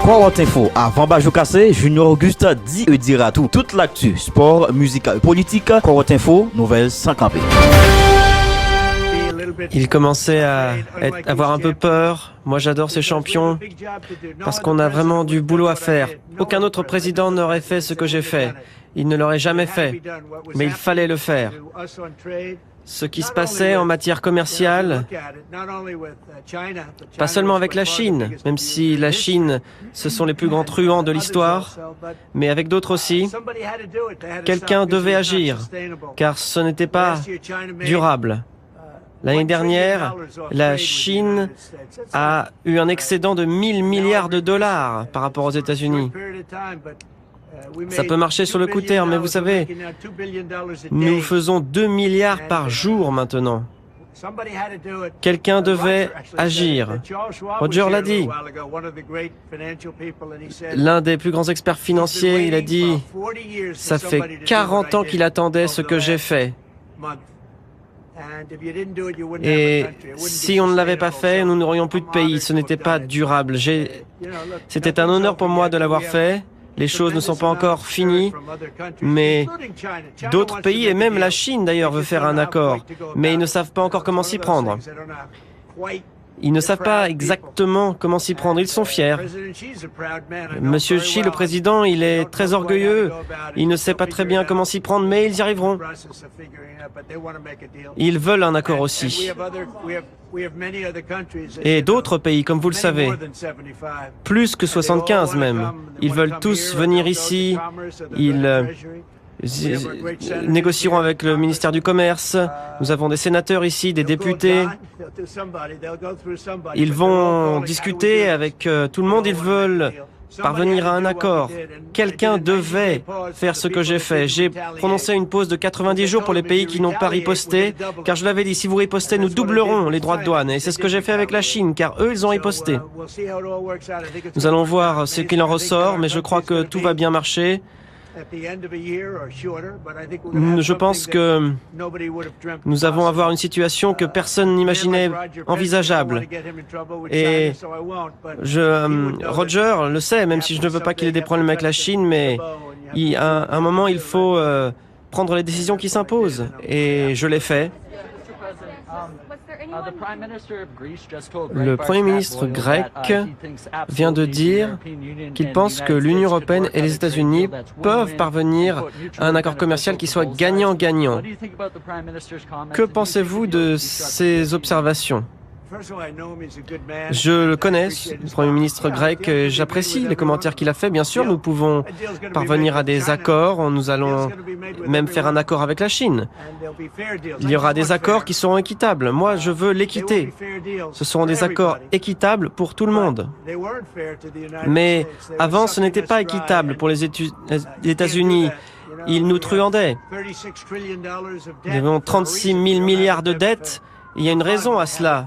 Croire info, avant Bajou Cassé, Junior Auguste dit et dira tout. Toute l'actu, sport, musique, politique, Croire info, nouvelles sans camper. Il commençait à avoir un peu peur. Moi, j'adore ces champions parce qu'on a vraiment du boulot à faire. Aucun autre président n'aurait fait ce que j'ai fait. Il ne l'aurait jamais fait. Mais il fallait le faire. Ce qui se passait en matière commerciale, pas seulement avec la Chine, même si la Chine, ce sont les plus grands truands de l'histoire, mais avec d'autres aussi, quelqu'un devait agir, car ce n'était pas durable. L'année dernière, la Chine a eu un excédent de 1000 milliards de dollars par rapport aux États-Unis. Ça peut marcher sur le court terme, mais vous savez, nous faisons 2 milliards par jour maintenant. Quelqu'un devait agir. Roger l'a dit. L'un des plus grands experts financiers, il a dit, ça fait 40 ans qu'il attendait ce que j'ai fait. Et si on ne l'avait pas fait, nous n'aurions plus de pays. Ce n'était pas durable. C'était un honneur pour moi de l'avoir fait. Les choses ne sont pas encore finies, mais d'autres pays, et même la Chine d'ailleurs, veut faire un accord, mais ils ne savent pas encore comment s'y prendre. Ils ne savent pas exactement comment s'y prendre. Ils sont fiers. Monsieur Xi, le président, il est très orgueilleux. Il ne sait pas très bien comment s'y prendre, mais ils y arriveront. Ils veulent un accord aussi. Et d'autres pays, comme vous le savez, plus que 75 même. Ils veulent tous venir ici. Ils négocieront avec le ministère du Commerce. Nous avons des sénateurs ici, des députés. Ils vont discuter avec tout le monde. Ils veulent parvenir à un accord. Quelqu'un devait faire ce que j'ai fait. J'ai prononcé une pause de 90 jours pour les pays qui n'ont pas riposté, car je l'avais dit, si vous ripostez, nous doublerons les droits de douane. Et c'est ce que j'ai fait avec la Chine, car eux, ils ont riposté. Nous allons voir ce qu'il en ressort, mais je crois que tout va bien marcher. Je pense que nous allons avoir une situation que personne n'imaginait envisageable. Et Roger le sait, même si je ne veux pas qu'il ait des problèmes avec la Chine, mais à un moment, il faut prendre les décisions qui s'imposent. Et je l'ai fait. Le Premier ministre grec vient de dire qu'il pense que l'Union européenne et les États-Unis peuvent parvenir à un accord commercial qui soit gagnant-gagnant. Que pensez-vous de ces observations ? Je le connais, le Premier ministre grec, j'apprécie les commentaires qu'il a fait. Bien sûr, nous pouvons parvenir à des accords, nous allons même faire un accord avec la Chine. Il y aura des accords qui seront équitables. Moi, je veux l'équité. Ce seront des accords équitables pour tout le monde. Mais avant, ce n'était pas équitable pour les États-Unis. Ils nous truandaient. Nous avons 36 000 milliards de dettes. Il y a une raison à cela.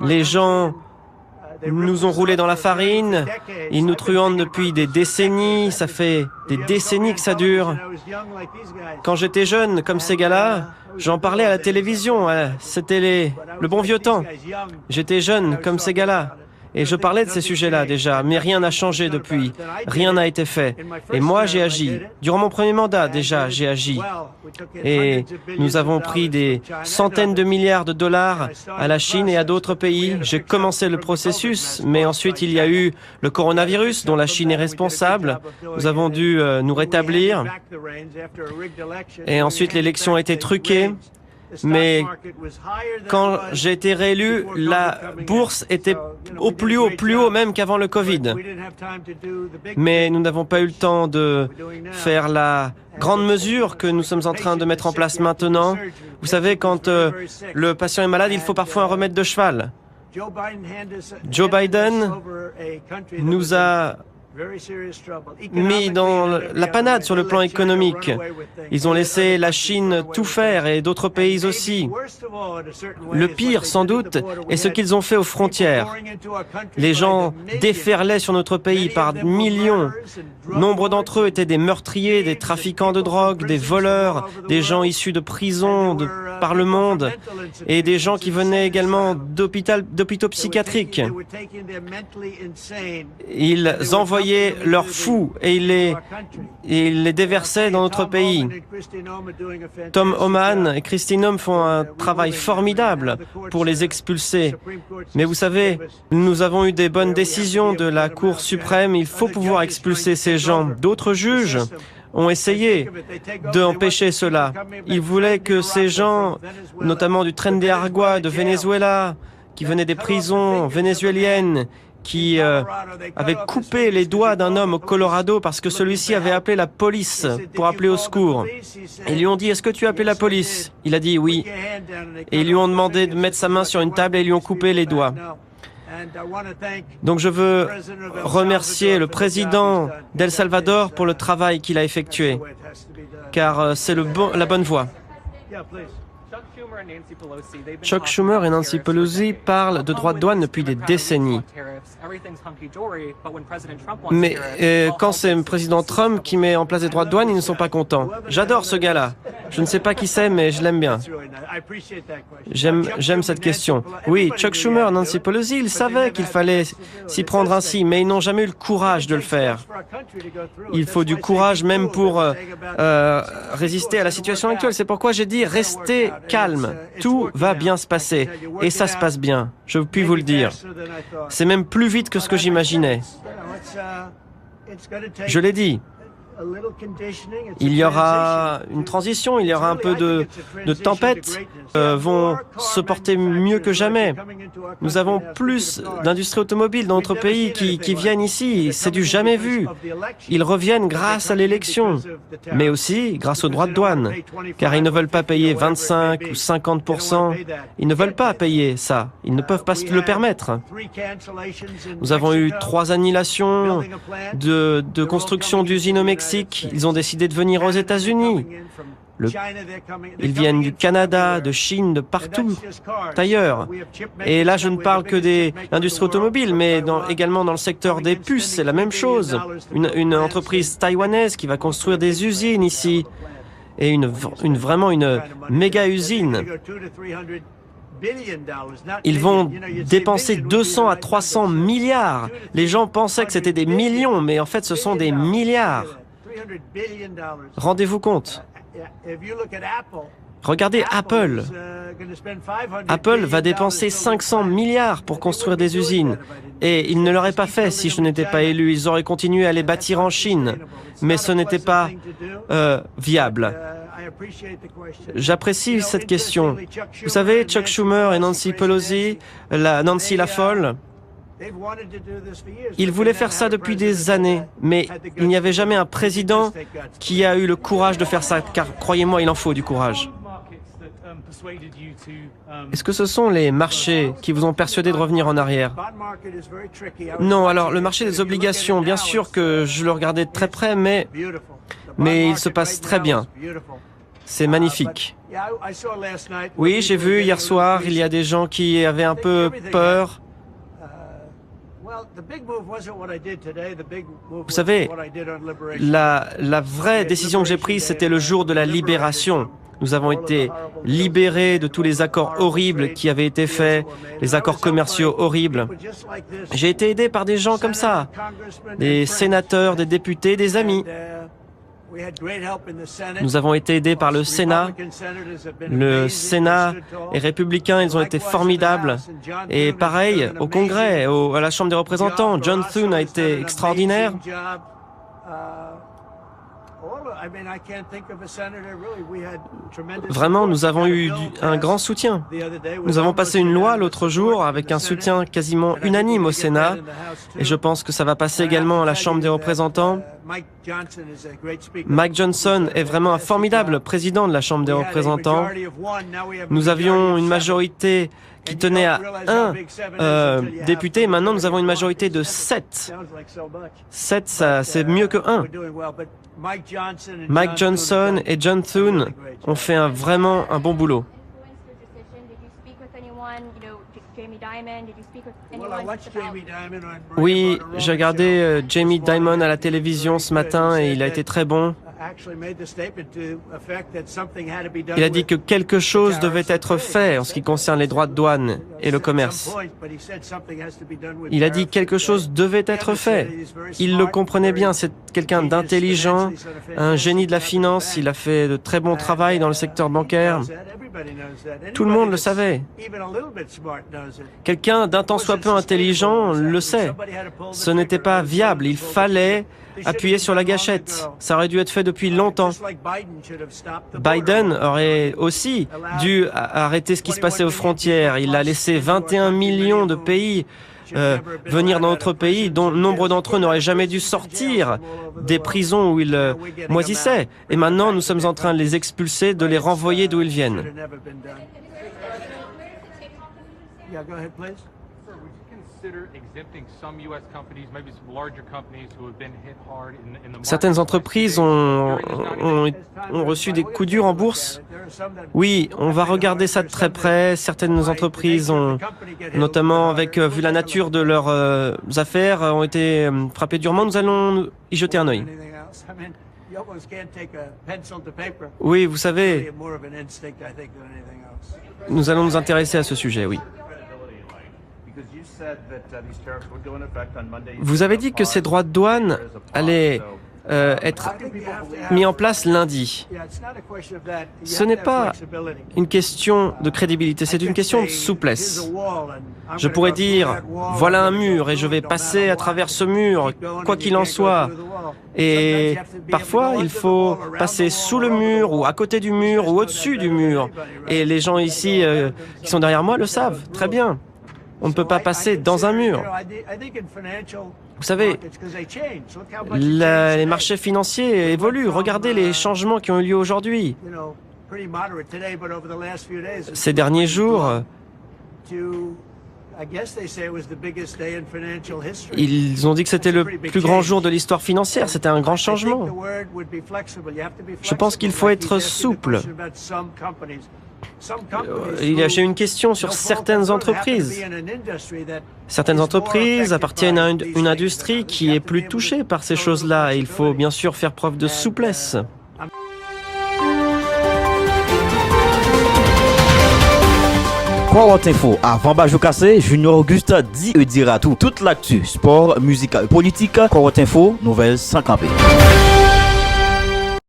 Les gens nous ont roulé dans la farine, ils nous truandent depuis des décennies, ça fait des décennies que ça dure. Quand j'étais jeune, comme ces gars-là, j'en parlais à la télévision, c'était le bon vieux temps. J'étais jeune, comme ces gars-là. Et je parlais de ces sujets-là déjà, mais rien n'a changé depuis. Rien n'a été fait. Et moi, j'ai agi. Durant mon premier mandat, déjà, j'ai agi. Et nous avons pris des centaines de milliards de dollars à la Chine et à d'autres pays. J'ai commencé le processus, mais ensuite il y a eu le coronavirus dont la Chine est responsable. Nous avons dû nous rétablir. Et ensuite l'élection a été truquée. Mais quand j'ai été réélu, la bourse était au plus haut même qu'avant le Covid. Mais nous n'avons pas eu le temps de faire la grande mesure que nous sommes en train de mettre en place maintenant. Vous savez, quand le patient est malade, il faut parfois un remède de cheval. Joe Biden nous a mis dans la panade sur le plan économique. Ils ont laissé la Chine tout faire et d'autres pays aussi. Le pire, sans doute, est ce qu'ils ont fait aux frontières. Les gens déferlaient sur notre pays par millions. Nombre d'entre eux étaient des meurtriers, des trafiquants de drogue, des voleurs, des gens issus de prisons par le monde et des gens qui venaient également d'hôpitaux psychiatriques. Ils envoyaient leurs fous et ils les déversaient dans notre pays. Tom Homan et Kristi Noem font un travail formidable pour les expulser. Mais vous savez, nous avons eu des bonnes décisions de la Cour suprême. Il faut pouvoir expulser ces gens. D'autres juges ont essayé d'empêcher cela. Ils voulaient que ces gens, notamment du Tren de Aragua, de Venezuela, qui venaient des prisons vénézuéliennes, qui avaient coupé les doigts d'un homme au Colorado parce que celui-ci avait appelé la police pour appeler au secours. Ils lui ont dit « Est-ce que tu as appelé la police ?» Il a dit « Oui ». Et ils lui ont demandé de mettre sa main sur une table et ils lui ont coupé les doigts. Donc je veux remercier le président d'El Salvador pour le travail qu'il a effectué, car c'est la bonne voie. Chuck Schumer et Nancy Pelosi parlent de droits de douane depuis des décennies. Mais quand c'est le président Trump qui met en place des droits de douane, ils ne sont pas contents. J'adore ce gars-là. Je ne sais pas qui c'est, mais je l'aime bien. J'aime cette question. Oui, Chuck Schumer et Nancy Pelosi, ils savaient qu'il fallait s'y prendre ainsi, mais ils n'ont jamais eu le courage de le faire. Il faut du courage même pour résister à la situation actuelle. C'est pourquoi j'ai dit restez calme. Tout va bien se passer. Et ça se passe bien. Je puis vous le dire. C'est même plus vite que ce que j'imaginais. Je l'ai dit. Il y aura une transition, il y aura un peu de tempête, vont se porter mieux que jamais. Nous avons plus d'industries automobiles dans notre pays qui viennent ici, c'est du jamais vu. Ils reviennent grâce à l'élection, mais aussi grâce aux droits de douane, car ils ne veulent pas payer 25 ou 50%. Ils ne veulent pas payer ça, ils ne peuvent pas se le permettre. Nous avons eu 3 annulations de construction d'usines au Mexique. Ils ont décidé de venir aux États-Unis. Ils viennent du Canada, de Chine, de partout ailleurs. Et là, je ne parle que de l'industrie automobile, mais également dans le secteur des puces, c'est la même chose. Une entreprise taïwanaise qui va construire des usines ici, et vraiment une méga usine. Ils vont dépenser 200 à 300 milliards. Les gens pensaient que c'était des millions, mais en fait, ce sont des milliards. Rendez-vous compte. Regardez Apple. Apple va dépenser 500 milliards pour construire des usines. Et ils ne l'auraient pas fait si je n'étais pas élu. Ils auraient continué à les bâtir en Chine. Mais ce n'était pas viable. J'apprécie cette question. Vous savez, Chuck Schumer et Nancy Pelosi, Nancy la folle, ils voulaient faire ça depuis des années, mais il n'y avait jamais un président qui a eu le courage de faire ça, car croyez-moi, il en faut du courage. Est-ce que ce sont les marchés qui vous ont persuadé de revenir en arrière? Non, alors le marché des obligations, bien sûr que je le regardais de très près, mais il se passe très bien. C'est magnifique. Oui, j'ai vu hier soir, il y a des gens qui avaient un peu peur. Vous savez, la vraie décision que j'ai prise, c'était le jour de la libération. Nous avons été libérés de tous les accords horribles qui avaient été faits, les accords commerciaux horribles. J'ai été aidé par des gens comme ça, des sénateurs, des députés, des amis. Nous avons été aidés par le Sénat. Le Sénat est républicain, ils ont été formidables. Et pareil, au Congrès, à la Chambre des représentants, John Thune a été extraordinaire. Vraiment, nous avons eu un grand soutien. Nous avons passé une loi l'autre jour avec un soutien quasiment unanime au Sénat et je pense que ça va passer également à la Chambre des représentants. Mike Johnson est vraiment un formidable président de la Chambre des représentants. Nous avions une majorité qui tenait à un député. Maintenant, nous avons une majorité de 7. 7, c'est mieux que 1. Mike Johnson et John Thune ont fait vraiment un bon boulot. Oui, j'ai regardé Jamie Dimon à la télévision ce matin et il a été très bon. Il a dit que quelque chose devait être fait en ce qui concerne les droits de douane et le commerce. Il a dit que quelque chose devait être fait. Il le comprenait bien, c'est quelqu'un d'intelligent, un génie de la finance, il a fait de très bon travail dans le secteur bancaire. Tout le monde le savait. Quelqu'un d'un tant soit peu intelligent le sait. Ce n'était pas viable, il fallait appuyer sur la gâchette. Ça aurait dû être fait depuis longtemps. Biden aurait aussi dû arrêter ce qui se passait aux frontières. Il a laissé 21 millions de pays venir dans notre pays, dont nombre d'entre eux n'auraient jamais dû sortir des prisons où ils moisissaient. Et maintenant, nous sommes en train de les expulser, de les renvoyer d'où ils viennent. Certaines entreprises ont reçu des coups durs en bourse. Oui, on va regarder ça de très près. Certaines entreprises ont, notamment avec vu la nature de leurs affaires, ont été frappées durement. Nous allons y jeter un œil. Oui, vous savez, nous allons nous intéresser à ce sujet, oui. Vous avez dit que ces droits de douane allaient être mis en place lundi. Ce n'est pas une question de crédibilité, c'est une question de souplesse. Je pourrais dire, voilà un mur et je vais passer à travers ce mur, quoi qu'il en soit. Et parfois, il faut passer sous le mur ou à côté du mur ou au-dessus du mur. Et les gens ici qui sont derrière moi le savent très bien. On ne peut pas passer dans un mur. Vous savez, les marchés financiers évoluent. Regardez les changements qui ont eu lieu aujourd'hui. Ces derniers jours, ils ont dit que c'était le plus grand jour de l'histoire financière. C'était un grand changement. Je pense qu'il faut être souple. J'ai une question sur certaines entreprises. Certaines entreprises appartiennent à une industrie qui est plus touchée par ces choses-là. Il faut bien sûr faire preuve de souplesse. Quarante Info, avant Bajou Cassé, Junior Auguste dit et dira tout. Toute l'actu, sport, musique, politique, Quarante Info, nouvelles sans camper.